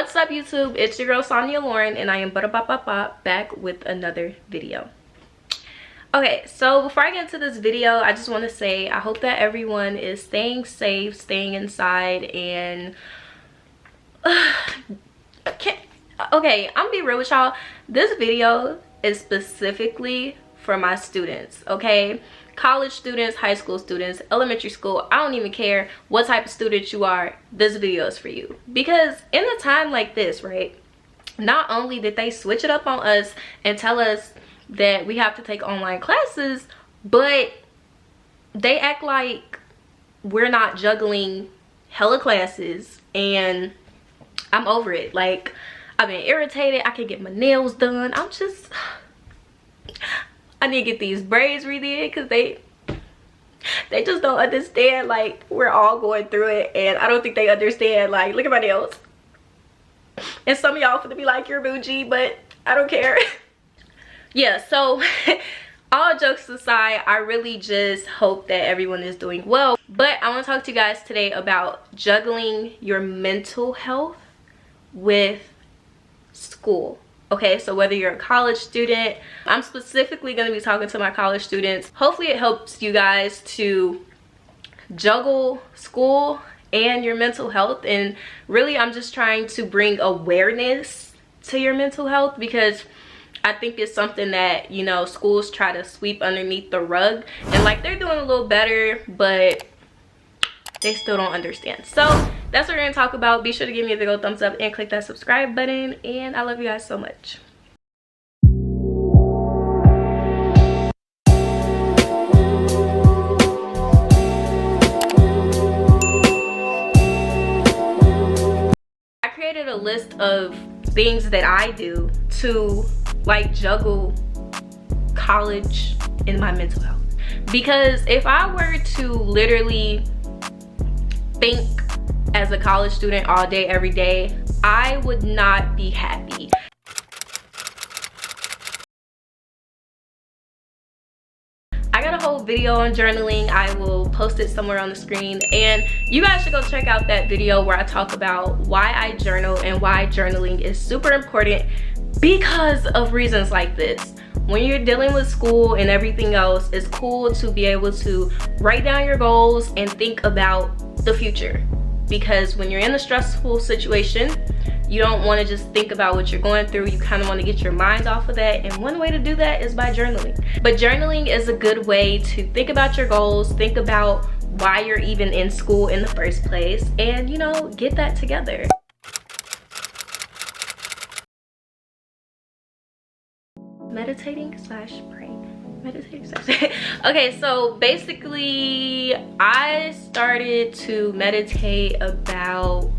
What's up, YouTube? It's your girl Sonia Lauren, and I am back with another video. Okay, so before I get into this video, I just want to say I hope that everyone is staying safe, staying inside, and okay, I'm gonna be real with y'all. This video is specifically for my students, okay? College students, high school students, elementary school, I don't even care what type of student you are, this video is for you. Because in a time like this, right, not only did they switch it up on us and tell us that we have to take online classes, but they act like we're not juggling hella classes, and I'm over it. Like, I've been irritated. I can get my nails done. I need to get these braids redid because they just don't understand. Like, we're all going through it, and I don't think they understand. Like, look at my nails. And some of y'all finna be like, you're bougie, but I don't care. Yeah, so all jokes aside, I really just hope that everyone is doing well. But I want to talk to you guys today about juggling your mental health with school. Okay, so whether you're a college student, I'm specifically going to be talking to my college students. Hopefully it helps you guys to juggle school and your mental health. And really, I'm just trying to bring awareness to your mental health, because I think it's something that, you know, schools try to sweep underneath the rug, and like, they're doing a little better, but they still don't understand. So that's what we're gonna talk about. Be sure to give me a big old thumbs up and click that subscribe button, and I love you guys so much. I created a list of things that I do to like juggle college and my mental health, because if I were to literally think as a college student all day every day, I would not be happy. I got a whole video on journaling. I will post it somewhere on the screen, and you guys should go check out that video where I talk about why I journal and why journaling is super important because of reasons like this. When you're dealing with school and everything else, it's cool to be able to write down your goals and think about the future, because when you're in a stressful situation, you don't want to just think about what you're going through. You kind of want to get your mind off of that, and one way to do that is by journaling. But journaling is a good way to think about your goals, think about why you're even in school in the first place, and, you know, get that together. Meditating slash praying. Okay, so basically I started to meditate about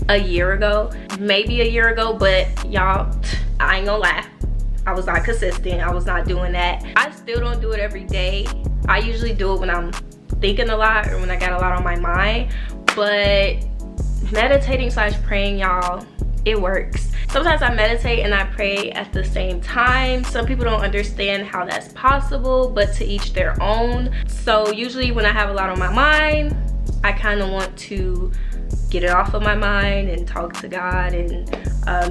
a year ago, maybe a year ago, but y'all, I ain't gonna lie, I was not consistent. I was not doing that. I still don't do it every day. I usually do it when I'm thinking a lot or when I got a lot on my mind, but meditating slash praying, y'all, it works. Sometimes I meditate and I pray at the same time. Some people don't understand how that's possible, but to each their own. So usually when I have a lot on my mind, I kind of want to get it off of my mind and talk to God, and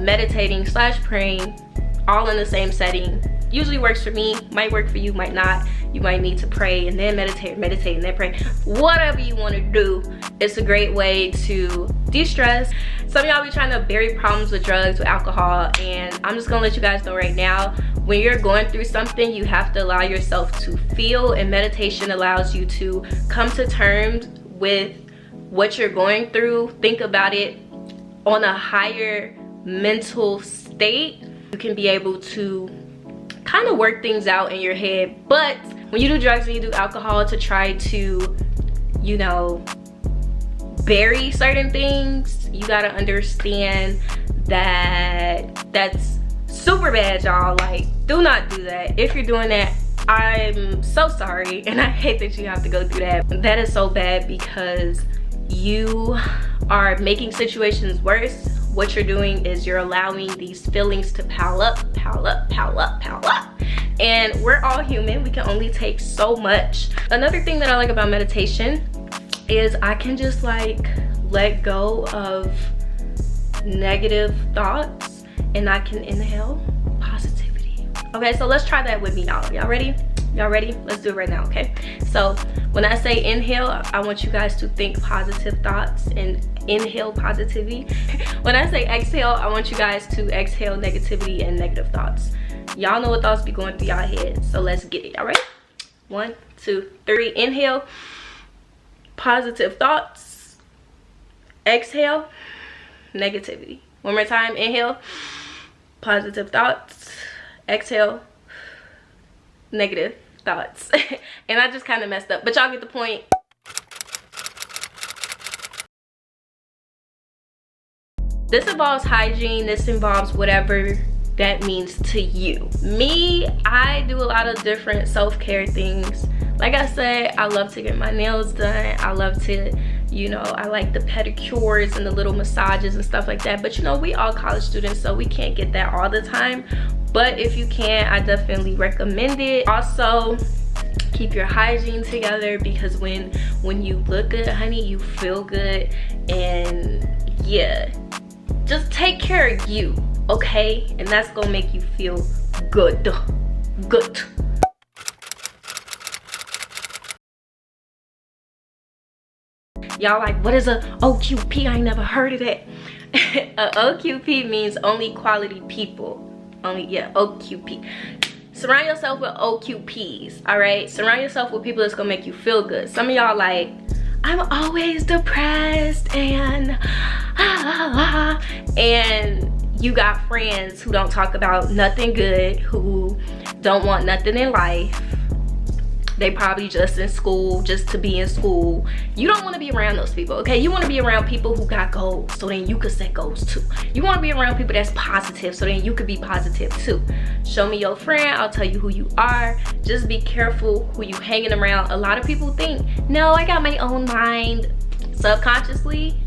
meditating slash praying all in the same setting usually works for me. Might work for you, might not. You might need to pray and then meditate and then pray. Whatever you want to do, it's a great way to de-stress. Some of y'all be trying to bury problems with drugs, with alcohol, and I'm just gonna let you guys know right now, when you're going through something, you have to allow yourself to feel, and meditation allows you to come to terms with what you're going through, think about it on a higher mental state. You can be able to kind of work things out in your head. But when you do drugs and you do alcohol to try to, you know, bury certain things, you gotta understand that that's super bad, y'all. Like, do not do that. If you're doing that, I'm so sorry, and I hate that you have to go through that. That is so bad, because you are making situations worse. What you're doing is you're allowing these feelings to pile up, and we're all human. We can only take so much. Another thing that I like about meditation is I can just like let go of negative thoughts, and I can inhale positivity. Okay, so let's try that with me now. Y'all ready? Y'all ready? Let's do it right now, okay? So when I say inhale, I want you guys to think positive thoughts and inhale positivity. When I say exhale, I want you guys to exhale negativity and negative thoughts. Y'all know what thoughts be going through y'all heads, so let's get it. All right, 1, 2, 3. Inhale positive thoughts, exhale negativity. One more time. Inhale positive thoughts, exhale negative thoughts. And I just kind of messed up, but y'all get the point. This involves hygiene. This involves whatever that means to you. Me, I do a lot of different self-care things. Like I said, I love to get my nails done. I love to, you know, I like the pedicures and the little massages and stuff like that. But you know, we all college students, so we can't get that all the time. But if you can, I definitely recommend it. Also, keep your hygiene together, because when you look good, honey, you feel good. And yeah, just take care of you, okay? And that's gonna make you feel good. Good. Y'all like, what is a OQP? I ain't never heard of that. A OQP means only quality people. Only, yeah, OQP. Surround yourself with OQPs, all right? Surround yourself with people that's gonna make you feel good. Some of y'all like, I'm always depressed and and you got friends who don't talk about nothing good, who don't want nothing in life. They probably just in school just to be in school. You don't want to be around those people, okay? You want to be around people who got goals, so then you could set goals too. You want to be around people that's positive, so then you could be positive too. Show me your friend, I'll tell you who you are. Just be careful who you hanging around. A lot of people think, no, I got my own mind. Subconsciously,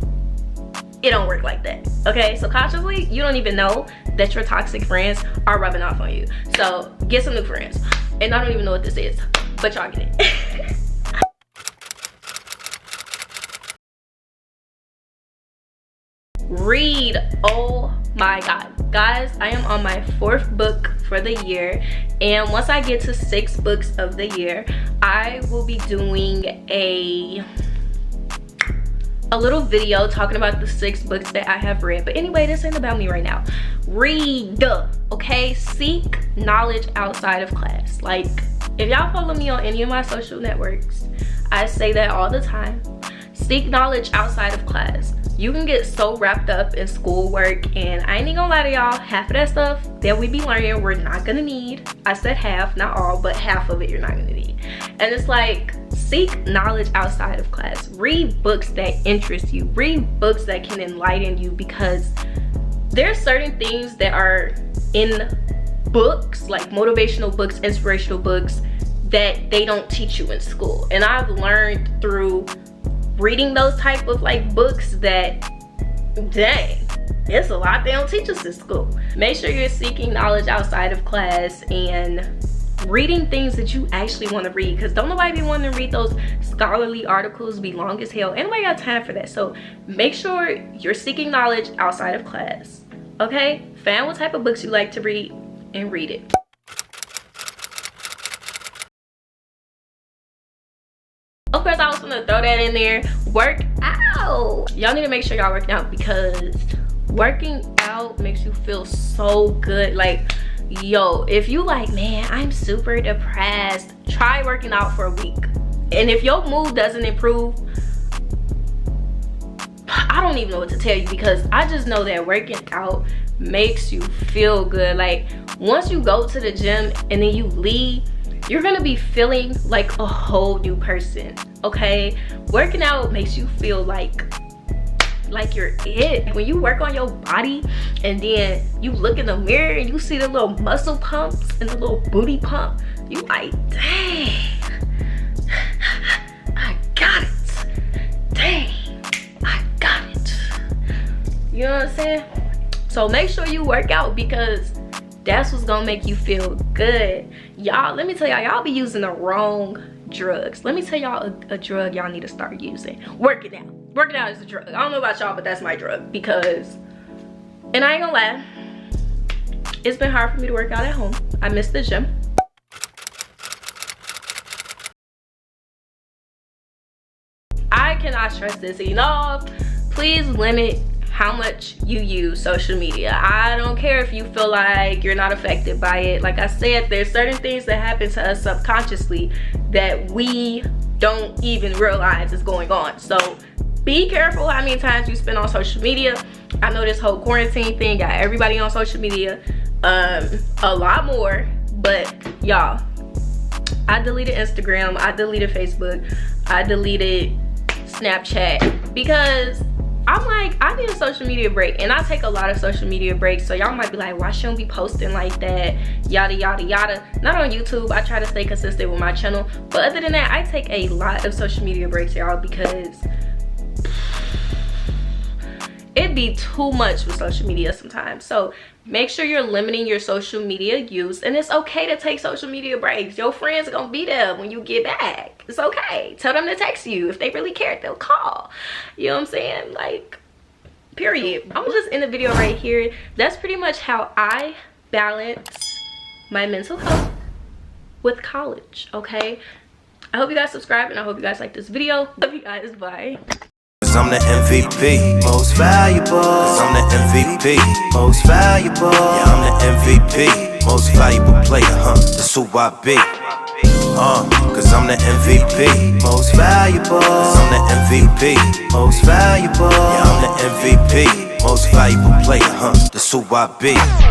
it don't work like that, okay? So consciously, you don't even know that your toxic friends are rubbing off on you. So get some new friends. And I don't even know what this is, but y'all get it. Read. Oh my god, guys, I am on my 4th book for the year, and once I get to 6 books of the year, I will be doing a little video talking about the 6 books that I have read. But anyway, this ain't about me right now. Read, okay? Seek knowledge outside of class. Like, if y'all follow me on any of my social networks, I say that all the time. Seek knowledge outside of class. You can get so wrapped up in schoolwork, and I ain't even gonna lie to y'all, half of that stuff that we be learning we're not gonna need. I said half, not all, but half of it you're not gonna need. And it's like, seek knowledge outside of class. Read books that interest you. Read books that can enlighten you, because there's certain things that are in books, like motivational books, inspirational books, that they don't teach you in school. And I've learned through reading those type of like books that, dang, it's a lot they don't teach us in school. Make sure you're seeking knowledge outside of class and reading things that you actually want to read, because don't nobody be wanting to read those scholarly articles, be long as hell. Anybody got time for that? So make sure you're seeking knowledge outside of class, okay? Find what type of books you like to read and read it. Of course, I was gonna throw that in there. Work out. Y'all need to make sure y'all working out, because working out makes you feel so good. Like, yo, if you like, man, I'm super depressed, try working out for a week. And if your mood doesn't improve, I don't even know what to tell you, because I just know that working out makes you feel good. Like, once you go to the gym and then you leave, you're gonna be feeling like a whole new person, okay? Working out makes you feel like you're it. When you work on your body and then you look in the mirror and you see the little muscle pumps and the little booty pump, you like, dang, I got it. Dang, I got it. You know what I'm saying? So make sure you work out, because that's what's gonna make you feel good. Y'all, let me tell y'all be using the wrong drugs. Let me tell y'all a drug y'all need to start using. Working out. Working out is a drug. I don't know about y'all, but that's my drug, because And I ain't gonna lie, it's been hard for me to work out at home. I miss the gym. I cannot stress this enough. Please limit how much you use social media. I don't care if you feel like you're not affected by it. Like I said, there's certain things that happen to us subconsciously that we don't even realize is going on. So be careful how many times you spend on social media. I know this whole quarantine thing got everybody on social media a lot more, but y'all, I deleted Instagram, I deleted Facebook, I deleted Snapchat, because I'm like, I need a social media break. And I take a lot of social media breaks, so y'all might be like, why shouldn't be posting like that, yada yada yada. Not on YouTube. I try to stay consistent with my channel, but other than that, I take a lot of social media breaks, y'all, because it'd be too much with social media sometimes. So make sure you're limiting your social media use, and it's okay to take social media breaks. Your friends are gonna be there when you get back. It's okay. Tell them to text you. If they really care, they'll call. You know what I'm saying? Like, period. I'm gonna just end the video right here. That's pretty much how I balance my mental health with college, okay? I hope you guys subscribe, and I hope you guys like this video. Love you guys. Bye. I'm the MVP, most valuable. I'm the MVP, most valuable. Yeah, I'm the MVP, most valuable player, That's who I be. Cause I'm the MVP, most valuable. I'm the MVP, most valuable. Yeah, I'm the MVP, most valuable player, That's who I be.